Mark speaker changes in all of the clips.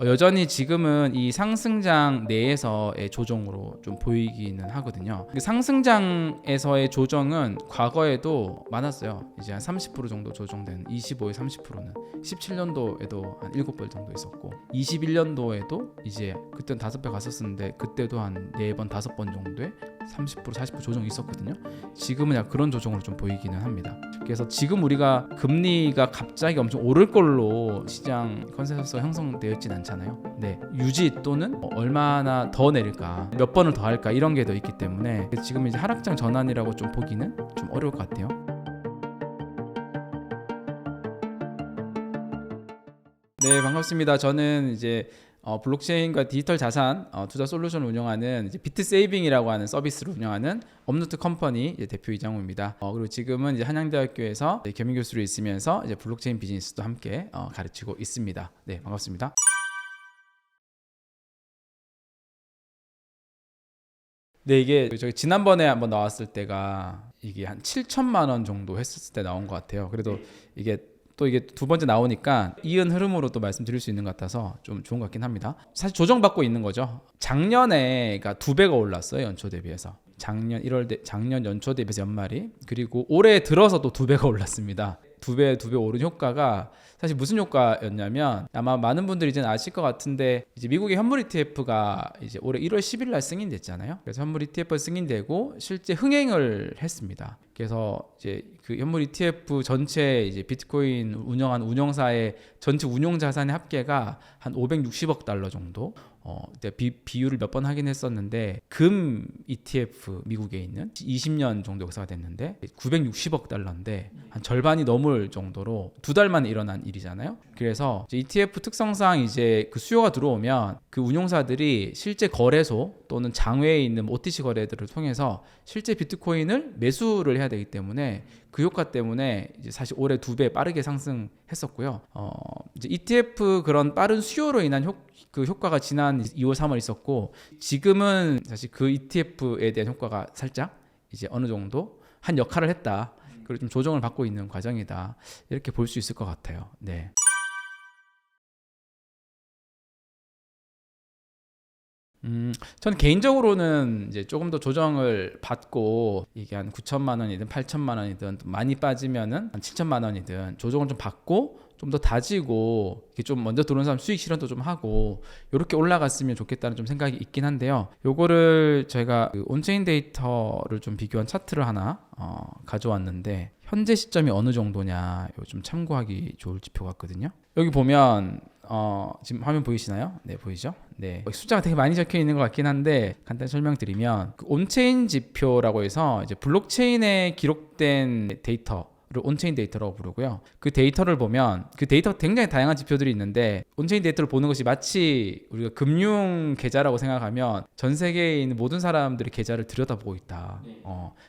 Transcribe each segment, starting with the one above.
Speaker 1: 여전히 지금은 이 상승장 내에서의 조정으로 좀 보이기는 하거든요. 그 상승장에서의 조정은 과거에도 많았어요. 이제 한 30% 정도 조정된 25에 30%는 17년도에도 한 7번 정도 있었고 21년도에도 이제 그때는 5배 갔었는데 그때도 한 4번 5번 정도의 30% 40% 조정이 있었거든요. 지금은 약간 그런 조정으로 좀 보이기는 합니다. 그래서 지금 우리가 금리가 갑자기 엄청 오를 걸로 시장 컨센서스가 형성되어 있진 않잖아요. 네, 유지 또는 얼마나 더 내릴까, 몇 번을 더 할까 이런 게 더 있기 때문에 지금 이제 하락장 전환이라고 좀 보기는 좀 어려울 것 같아요. 네, 반갑습니다. 저는 이제 블록체인과 디지털 자산 투자 솔루션을 운영하는 이제 비트세이빙이라고 하는 서비스를 운영하는 업노트 컴퍼니 이제 대표 이장우입니다. 그리고 지금은 이제 한양대학교에서 겸임 교수로 있으면서 이제 블록체인 비즈니스도 함께 가르치고 있습니다. 네, 반갑습니다. 네, 이게 저희 지난번에 한번 나왔을 때가 이게 한 7천만 원 정도 했을 때 나온 것 같아요. 그래도 이게 또 이게 두 번째 나오니까 이은 흐름으로 또 말씀드릴 수 있는 것 같아서 좀 좋은 것 같긴 합니다. 사실 조정받고 있는 거죠. 작년에가 2배가 올랐어요. 연초 대비해서. 작년 연초 대비해서 연말이. 그리고 올해 들어서도 2배가 올랐습니다. 2배 오른 효과가 사실 무슨 효과였냐면 아마 많은 분들이 이제 아실 것 같은데 이제 미국의 현물 ETF가 이제 올해 1월 10일 날 승인됐잖아요. 그래서 현물 ETF가 승인되고 실제 흥행을 했습니다. 그래서 이제 그 현물 ETF 전체 이제 비트코인 운영한 운영사의 전체 운용 자산의 합계가 한 560억 달러 정도. 비율을 몇 번 하긴 했었는데 금 ETF 미국에 있는 20년 정도 역사가 됐는데 960억 달러인데 한 절반이 넘을 정도로 2달 만에 일어난 일이잖아요. 그래서 ETF 특성상 이제 그 수요가 들어오면 그 운용사들이 실제 거래소 또는 장외에 있는 OTC 거래들을 통해서 실제 비트코인을 매수를 해야 되기 때문에 그 효과 때문에 이제 사실 올해 2배 빠르게 상승했었고요. 이제 ETF 그런 빠른 수요로 인한 그 효과가 지난 2월 3월 있었고 지금은 사실 그 ETF에 대한 효과가 살짝 이제 어느 정도 한 역할을 했다. 그리고 좀 조정을 받고 있는 과정이다. 이렇게 볼 수 있을 것 같아요. 네. 저는 개인적으로는 이제 조금 더 조정을 받고 이게 한 9천만 원이든 8천만 원이든 많이 빠지면은 한 7천만 원이든 조정을 좀 받고 좀 더 다지고 이렇게 좀 먼저 들어온 사람 수익 실현도 좀 하고 이렇게 올라갔으면 좋겠다는 좀 생각이 있긴 한데요. 요거를 제가 그 온체인 데이터를 좀 비교한 차트를 하나 가져왔는데 현재 시점이 어느 정도냐 요 좀 참고하기 좋을 지표 같거든요. 여기 보면 지금 화면 보이시나요? 네, 보이죠? 네. 숫자가 되게 많이 적혀 있는 것 같긴 한데 간단히 설명드리면 그 온체인 지표라고 해서 이제 블록체인에 기록된 데이터 를 온체인 데이터라고 부르고요. 그 데이터를 보면 그 데이터가 굉장히 다양한 지표들이 있는데 온체인 데이터를 보는 것이 마치 우리가 금융 계좌라고 생각하면 전 세계에 있는 모든 사람들의 계좌를 들여다보고 있다.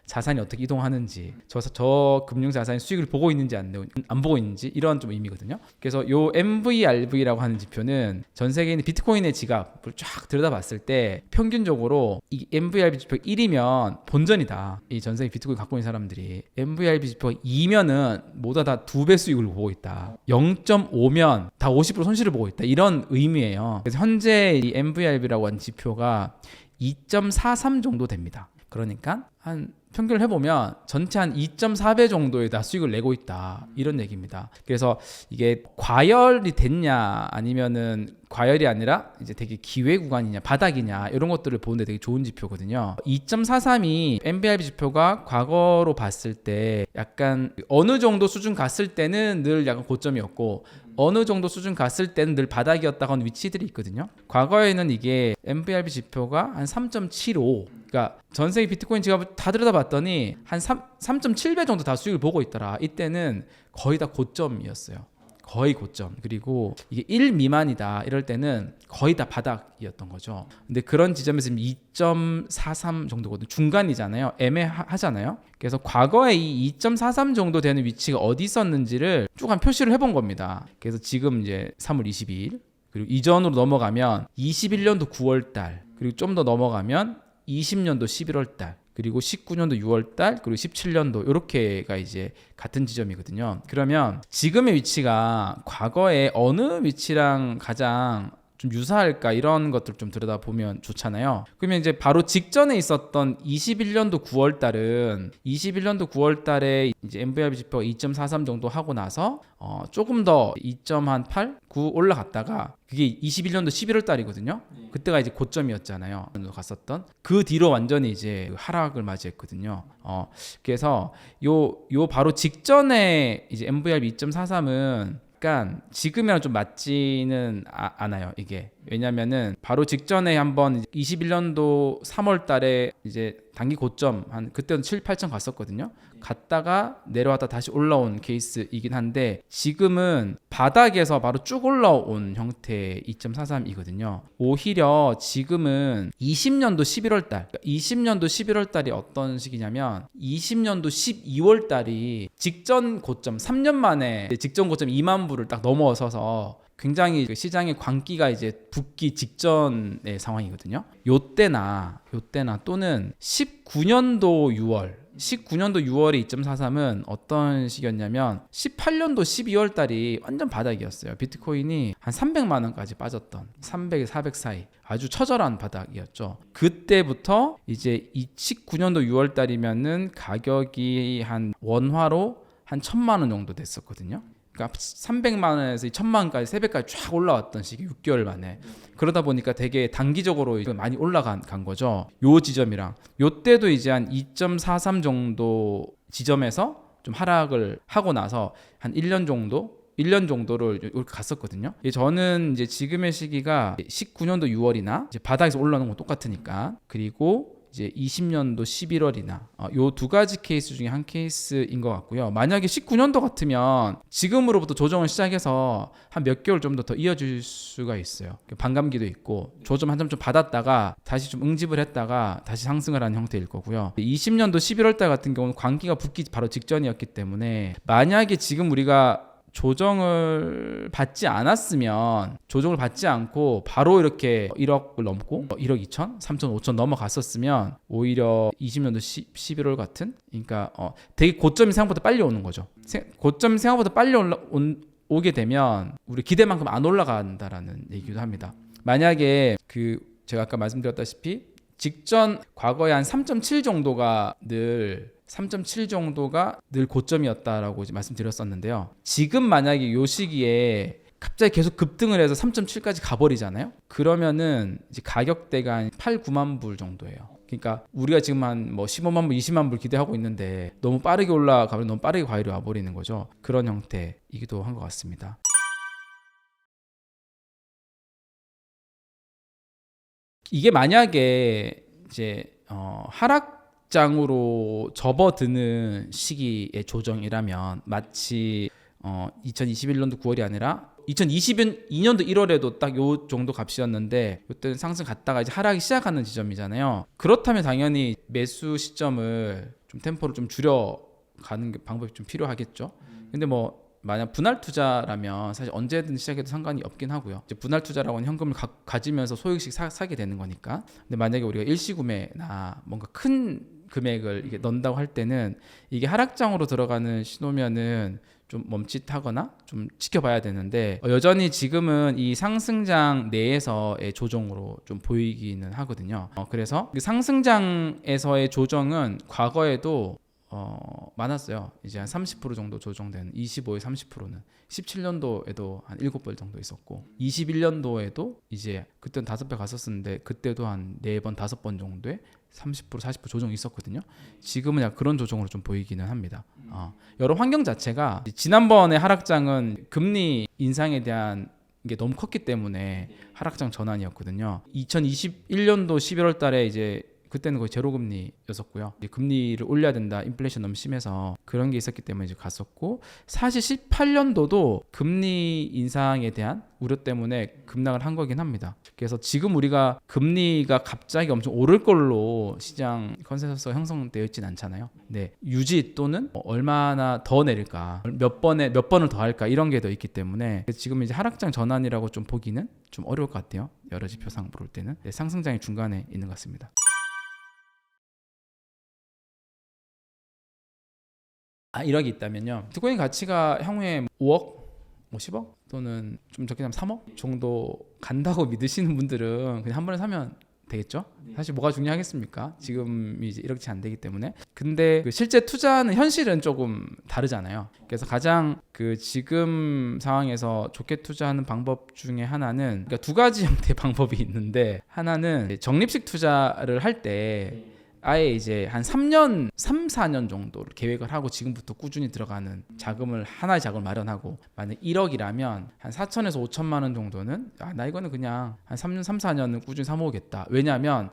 Speaker 1: 자산이 어떻게 이동하는지 저 금융 자산의 수익을 보고 있는지 안 보고 있는지 이런 좀 의미거든요. 그래서 요 MVRV라고 하는 지표는 전 세계에 있는 비트코인의 지갑을 쫙 들여다봤을 때 평균적으로 이 MVRV 지표 1이면 본전이다. 이 전 세계 비트코인 갖고 있는 사람들이 MVRV 지표가 2면은 모두 다 2배 수익을 보고 있다. 0.5면 다 50% 손실을 보고 있다. 이런 의미예요. 그래서 현재 이 MVRV라고 하는 지표가 2.43 정도 됩니다. 그러니까 한 평균을 해보면 전체 한 2.4배 정도의 다 수익을 내고 있다. 이런 얘기입니다. 그래서 이게 과열이 됐냐 아니면은 과열이 아니라 이제 되게 기회 구간이냐 바닥이냐 이런 것들을 보는데 되게 좋은 지표거든요. 2.43이 MBRV 지표가 과거로 봤을 때 약간 어느 정도 수준 갔을 때는 늘 약간 고점이었고 어느 정도 수준 갔을 때는 늘 바닥이었다고 하는 위치들이 있거든요. 과거에는 이게 MBRV 지표가 한 3.75 그러니까 전 세계 비트코인 지갑을 다 들여다봤더니 한 3.7배 정도 다 수익을 보고 있더라. 이때는 거의 다 고점이었어요. 거의 고점. 그리고 이게 1 미만이다 이럴 때는 거의 다 바닥이었던 거죠. 근데 그런 지점에서 2.43 정도거든요. 중간이잖아요. 애매하잖아요. 그래서 과거에 이 2.43 정도 되는 위치가 어디 있었는지를 쭉 한 표시를 해본 겁니다. 그래서 지금 이제 3월 22일 그리고 이전으로 넘어가면 21년도 9월 달 그리고 좀 더 넘어가면 20년도 11월 달 그리고 19년도 6월 달 그리고 17년도 이렇게가 이제 같은 지점이거든요. 그러면 지금의 위치가 과거에 어느 위치랑 가장 좀 유사할까 이런 것들 좀 들여다보면 좋잖아요. 그러면 이제 바로 직전에 있었던 21년도 9월 달은 21년도 9월 달에 이제 MVRV 지표가 2.43 정도 하고 나서 조금 더 2.8, 9 올라갔다가 그게 21년도 11월 달이거든요. 그때가 이제 고점이었잖아요. 갔었던 그 뒤로 완전히 이제 하락을 맞이했거든요. 그래서 요 바로 직전에 이제 MVRV 2.43은 약간 지금이랑 좀 맞지는 않아요. 이게 왜냐면은 바로 직전에 한번 21년도 3월 달에 이제 단기 고점 한 그때는 7, 8천 갔었거든요. 갔다가 내려왔다 다시 올라온 케이스이긴 한데 지금은 바닥에서 바로 쭉 올라온 형태의 2.43이거든요. 오히려 지금은 20년도 11월 달, 20년도 11월 달이 어떤 시기냐면 20년도 12월 달이 직전 고점 3년 만에 직전 고점 2만 부를 딱 넘어서서 굉장히 시장의 광기가 이제 붙기 직전의 상황이거든요. 요때나 또는 19년도 6월에 2.43은 어떤 시기였냐면 18년도 12월 달이 완전 바닥이었어요. 비트코인이 한 300만 원까지 빠졌던 300, 400 사이 아주 처절한 바닥이었죠. 그때부터 이제 19년도 6월 달이면은 가격이 한 원화로 한 1,000만 원 정도 됐었거든요. 그러니까 300만 원에서 1,000만 원까지 3배까지 쫙 올라왔던 시기 6개월 만에. 그러다 보니까 되게 단기적으로 많이 올라간 거죠. 요 지점이랑 요때도 이제 한 2.43 정도 지점에서 좀 하락을 하고 나서 한 1년 정도를 이렇게 갔었거든요. 저는 이제 지금의 시기가 19년도 6월이나 이제 바닥에서 올라오는 건 똑같으니까 그리고 이제 20년도 11월이나 요 두 가지 케이스 중에 한 케이스인 것 같고요. 만약에 19년도 같으면 지금으로부터 조정을 시작해서 한 몇 개월 좀 더 이어질 수가 있어요. 반감기도 있고 조정 한 점 좀 받았다가 다시 좀 응집을 했다가 다시 상승을 하는 형태일 거고요. 20년도 11월 달 같은 경우는 광기가 붙기 바로 직전이었기 때문에 만약에 지금 우리가 조정을 받지 않고 바로 이렇게 1억을 넘고 1억 2천, 3천, 5천 넘어갔었으면 오히려 20년도 11월 같은 그러니까 되게 고점이 생각보다 빨리 오는 거죠. 고점이 생각보다 빨리 오게 되면 우리 기대만큼 안 올라간다라는 얘기도 합니다. 만약에 제가 아까 말씀드렸다시피 직전 과거에 한 3.7 정도가 늘 고점이었다라고 이제 말씀드렸었는데요. 지금 만약에 이 시기에 갑자기 계속 급등을 해서 3.7까지 가버리잖아요. 그러면은 이제 가격대가 한 8, 9만 불 정도예요. 그러니까 우리가 지금 한 뭐 15만 불, 20만 불 기대하고 있는데 너무 빠르게 올라가면 너무 빠르게 과열이 와버리는 거죠. 그런 형태이기도 한 것 같습니다. 이게 만약에 이제 하락장으로 접어드는 시기의 조정이라면 마치 2021년도 9월이 아니라 2022년도 1월에도 딱 요 정도 값이었는데 이때는 상승 갔다가 이제 하락이 시작하는 지점이잖아요. 그렇다면 당연히 매수 시점을 좀 템포를 좀 줄여가는 방법이 좀 필요하겠죠. 근데 뭐 만약 분할 투자라면 사실 언제든 시작해도 상관이 없긴 하고요. 이제 분할 투자라고는 현금을 가지면서 소액씩 사게 되는 거니까. 근데 만약에 우리가 일시구매나 뭔가 큰 금액을 이게 넣는다고 할 때는 이게 하락장으로 들어가는 신호면은 좀 멈칫하거나 좀 지켜봐야 되는데 여전히 지금은 이 상승장 내에서의 조정으로 좀 보이기는 하거든요. 그래서 그 상승장에서의 조정은 과거에도 많았어요. 이제 한 30% 정도 조정된 25에 30%는 17년도에도 한 7번 정도 있었고 21년도에도 이제 그때는 5배 갔었었는데 그때도 한 4번 5번 정도의 30% 40% 조정이 있었거든요. 지금은 약간 그런 조정으로 좀 보이기는 합니다. 여러 환경 자체가 지난번에 하락장은 금리 인상에 대한 게 너무 컸기 때문에 하락장 전환이었거든요. 2021년도 11월 달에 이제 그때는 거의 제로 금리였었고요. 금리를 올려야 된다. 인플레이션 너무 심해서 그런 게 있었기 때문에 이제 갔었고 사실 18년도도 금리 인상에 대한 우려 때문에 급락을 한 거긴 합니다. 그래서 지금 우리가 금리가 갑자기 엄청 오를 걸로 시장 컨센서스가 형성되어 있진 않잖아요. 네, 유지 또는 얼마나 더 내릴까, 몇 번을 더 할까 이런 게 더 있기 때문에 지금 이제 하락장 전환이라고 좀 보기는 좀 어려울 것 같아요. 여러 지표상 볼 때는 상승장이 중간에 있는 것 같습니다. 이력이 있다면요. 비트코인 가치가 향후에 5억, 50억 또는 좀 적게 하면 3억 정도 간다고 믿으시는 분들은 그냥 한 번에 사면 되겠죠? 사실 뭐가 중요하겠습니까? 지금이 이제 이렇게 안 되기 때문에. 근데 그 실제 투자는 현실은 조금 다르잖아요. 그래서 가장 그 지금 상황에서 좋게 투자하는 방법 중에 하나는, 그러니까 두 가지 형태의 방법이 있는데, 하나는 적립식 투자를 할 때 아예 이제 한 3년, 3, 4년 정도를 계획을 하고 지금부터 꾸준히 들어가는 자금을, 하나의 자금을 마련하고, 만약 1억이라면 한 4천에서 5천만 원 정도는 나 이거는 그냥 한 3년, 3, 4년은 꾸준히 사모으겠다. 왜냐하면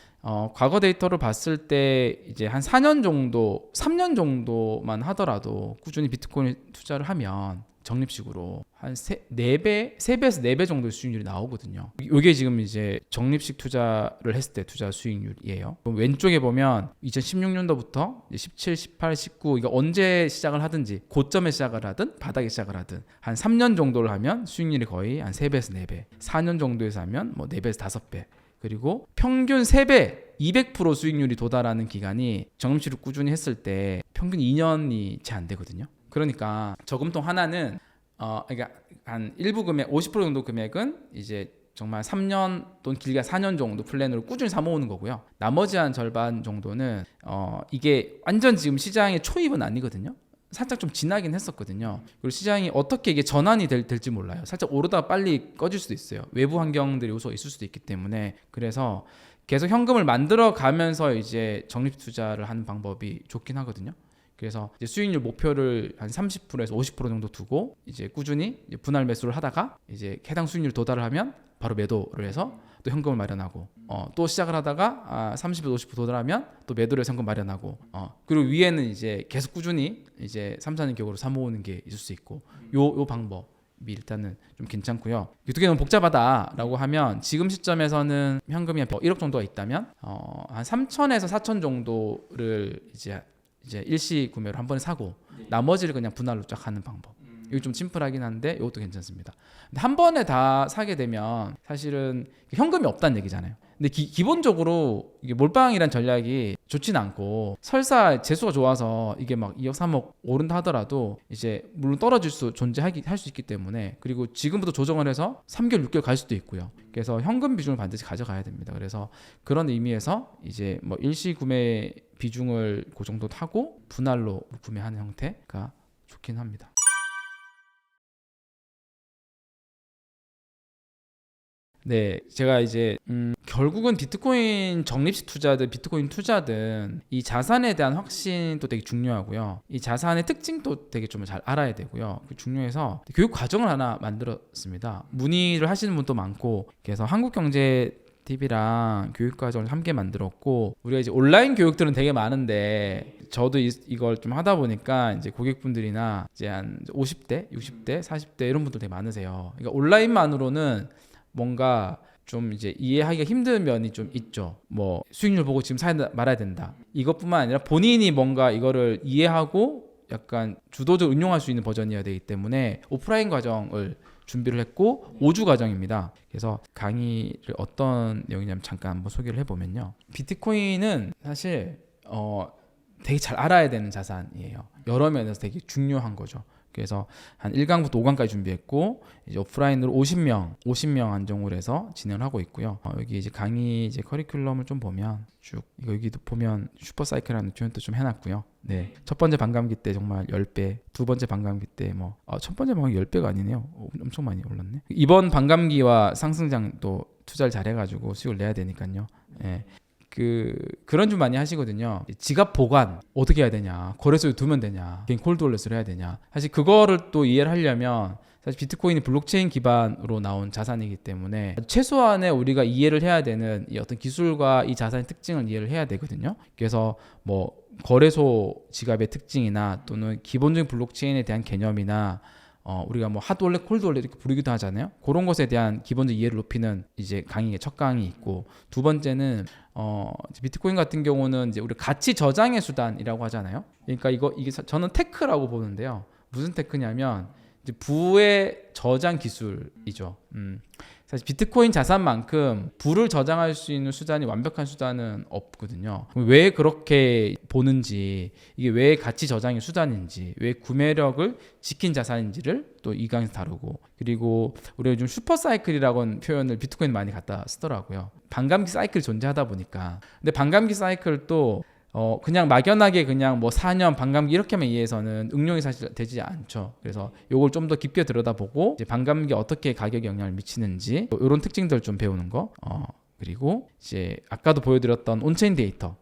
Speaker 1: 과거 데이터를 봤을 때 이제 한 4년 정도, 3년 정도만 하더라도 꾸준히 비트코인 투자를 하면 적립식으로 한 3배에서 4배 정도의 수익률이 나오거든요. 이게 지금 이제 적립식 투자를 했을 때 투자 수익률이에요. 왼쪽에 보면 2016년도부터 17, 18, 19 이거 언제 시작을 하든지, 고점에 시작을 하든 바닥에 시작을 하든 한 3년 정도를 하면 수익률이 거의 한 3배에서 4배, 4년 정도에서 하면 뭐 4배에서 5배, 그리고 평균 3배 200% 수익률이 도달하는 기간이 적립식을 꾸준히 했을 때 평균 2년이 채 안 되거든요. 그러니까 저금통 하나는 그러니까 한 일부 금액 50% 정도 금액은 이제 정말 3년 또는 길게 4년 정도 플랜으로 꾸준히 사 모으는 거고요. 나머지 한 절반 정도는 이게 완전 지금 시장의 초입은 아니거든요. 살짝 좀 지나긴 했었거든요. 그리고 시장이 어떻게 이게 전환이 될지 몰라요. 살짝 오르다가 빨리 꺼질 수도 있어요. 외부 환경들이 요소가 있을 수도 있기 때문에. 그래서 계속 현금을 만들어 가면서 이제 적립 투자를 하는 방법이 좋긴 하거든요. 그래서 이제 수익률 목표를 한 30%에서 50% 정도 두고 이제 꾸준히 이제 분할 매수를 하다가 이제 해당 수익률 도달을 하면 바로 매도를 해서 또 현금을 마련하고, 또 시작을 하다가 30에서 50% 도달하면 또 매도를 해서 현금 마련하고, 그리고 위에는 이제 계속 꾸준히 이제 3, 4년 격으로 사 모으는 게 있을 수 있고, 요 방법이 일단은 좀 괜찮고요. 어떻게 너무 복잡하다라고 하면 지금 시점에서는 현금이 한 1억 정도가 있다면 한 3천에서 4천 정도를 이제 일시 구매로 한 번에 사고 나머지를 그냥 분할로 쫙 하는 방법. 이거 좀 심플하긴 한데 이것도 괜찮습니다. 근데 한 번에 다 사게 되면 사실은 현금이 없다는 얘기잖아요. 근데 기본적으로 이게 몰빵이란 전략이 좋진 않고, 설사 재수가 좋아서 이게 막 2억 3억 오른다 하더라도 이제 물론 떨어질 수 할 수 있기 때문에, 그리고 지금부터 조정을 해서 3개월 6개월 갈 수도 있고요. 그래서 현금 비중을 반드시 가져가야 됩니다. 그래서 그런 의미에서 이제 뭐 일시 구매 비중을 그 정도 하고 분할로 구매하는 형태가 좋긴 합니다. 네, 제가 이제 결국은 비트코인 적립식 투자든 비트코인 투자든 이 자산에 대한 확신도 되게 중요하고요. 이 자산의 특징도 되게 좀 잘 알아야 되고요. 중요해서 교육 과정을 하나 만들었습니다. 문의를 하시는 분도 많고, 그래서 한국경제 TV랑 교육과정을 함께 만들었고, 우리가 이제 온라인 교육들은 되게 많은데 저도 이걸 좀 하다 보니까 이제 고객분들이나 이제 한 50대, 60대, 40대 이런 분들 되게 많으세요. 그러니까 온라인만으로는 뭔가 좀 이제 이해하기가 힘든 면이 좀 있죠. 뭐 수익률 보고 지금 사야 말아야 된다, 이것뿐만 아니라 본인이 뭔가 이거를 이해하고 약간 주도적으로 응용할 수 있는 버전이어야 되기 때문에 오프라인 과정을 준비를 했고 5주 과정입니다. 그래서 강의를 어떤 내용이냐면 잠깐 한번 소개를 해보면요. 비트코인은 사실 되게 잘 알아야 되는 자산이에요. 여러 면에서 되게 중요한 거죠. 그래서 한 1강부터 5강까지 준비했고, 이제 오프라인으로 50명 안정으로 해서 진행을 하고 있고요. 여기 이제 강의 이제 커리큘럼을 좀 보면 쭉 여기도 보면 슈퍼사이클이라는 표현도 좀 해놨고요. 네, 첫 번째 반감기 때 정말 10배, 두 번째 반감기 때 첫 번째 반감기 10배가 아니네요. 엄청 많이 올랐네. 이번 반감기와 상승장도 투자를 잘 해가지고 수익을 내야 되니까요. 네. 그런 좀 많이 하시거든요. 지갑 보관 어떻게 해야 되냐, 거래소에 두면 되냐, 개인 콜드월렛을 해야 되냐. 사실 그거를 또 이해를 하려면 사실 비트코인이 블록체인 기반으로 나온 자산이기 때문에 최소한의 우리가 이해를 해야 되는 이 어떤 기술과 이 자산의 특징을 이해를 해야 되거든요. 그래서 뭐 거래소 지갑의 특징이나 또는 기본적인 블록체인에 대한 개념이나 우리가 뭐 핫월렛, 콜드월렛 이렇게 부르기도 하잖아요. 그런 것에 대한 기본적 이해를 높이는 이제 강의의 첫 강의 있고, 두 번째는 비트코인 같은 경우는 이제 우리 가치 저장의 수단이라고 하잖아요. 그러니까 이게 저는 테크라고 보는데요. 무슨 테크냐면 이제 부의 저장 기술이죠. 사실 비트코인 자산만큼 부를 저장할 수 있는 수단이 완벽한 수단은 없거든요. 왜 그렇게 보는지, 이게 왜 가치 저장의 수단인지, 왜 구매력을 지킨 자산인지를 또 이 강에서 다루고, 그리고 우리가 요즘 슈퍼 사이클이라고는 표현을 비트코인 많이 갖다 쓰더라고요. 반감기 사이클이 존재하다 보니까. 근데 반감기 사이클도 그냥 막연하게 그냥 뭐 4년 반감기 이렇게만 이해해서는 응용이 사실 되지 않죠. 그래서 요걸 좀 더 깊게 들여다보고 이제 반감기에 어떻게 가격에 영향을 미치는지 이런 특징들 좀 배우는 거. 그리고 이제 아까도 보여드렸던 온체인 데이터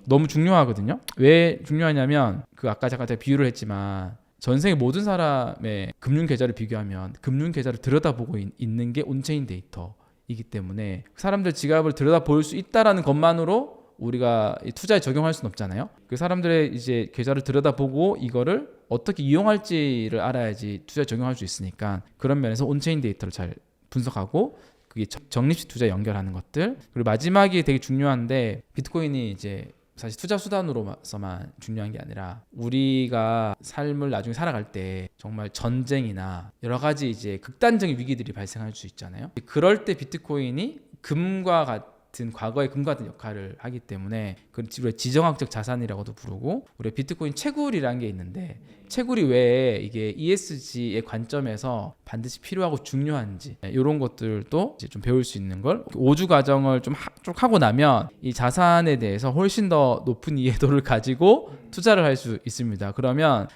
Speaker 1: 너무 중요하거든요. 왜 중요하냐면 그 아까 잠깐 제가 비유를 했지만 전 세계 모든 사람의 금융 계좌를 비교하면 금융 계좌를 들여다보고 있는 게 온체인 데이터이기 때문에 사람들 지갑을 들여다볼 수 있다라는 것만으로 우리가 투자에 적용할 수는 없잖아요. 그 사람들의 이제 계좌를 들여다보고 이거를 어떻게 이용할지를 알아야지 투자에 적용할 수 있으니까 그런 면에서 온체인 데이터를 잘 분석하고 그게 적립식 투자에 연결하는 것들. 그리고 마지막이 되게 중요한데 비트코인이 이제 사실 투자 수단으로서만 중요한 게 아니라 우리가 삶을 나중에 살아갈 때 정말 전쟁이나 여러 가지 이제 극단적인 위기들이 발생할 수 있잖아요. 그럴 때 비트코인이 금과 같은 과거의 금과 같은 역할을 하기 때문에 그 우리가 지정학적 자산이라고도 부르고 우리가 비트코인 채굴이라는 게 있는데 채굴이 왜 이게 ESG의 관점에서 반드시 필요하고 중요한지 이런 것들도 이제 좀 배울 수 있는 걸 5주 과정을 좀 쭉 하고 나면 이 자산에 대해서 훨씬 더 높은 이해도를 가지고 투자를 할 수 있습니다. 그러면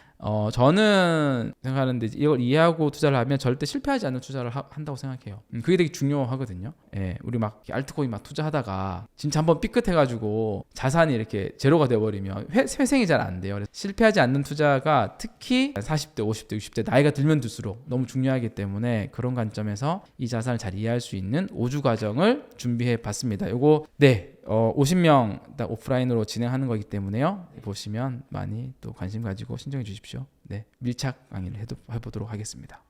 Speaker 1: 저는 생각하는데 이걸 이해하고 투자를 하면 절대 실패하지 않는 투자를 한다고 생각해요. 그게 되게 중요하거든요. 예, 우리 막 알트코인 막 투자하다가 진짜 한번 삐끗해가지고 자산이 이렇게 제로가 돼버리면 회생이 잘 안 돼요. 그래서 실패하지 않는 투자가 특히 40대, 50대, 60대 나이가 들면 들수록 너무 중요하기 때문에 그런 관점에서 이 자산을 잘 이해할 수 있는 5주 과정을 준비해 봤습니다. 요거 50명 딱 오프라인으로 진행하는 거기 때문에요. 보시면 많이 또 관심 가지고 신청해 주십시오. 네, 밀착 강의를 해보도록 하겠습니다.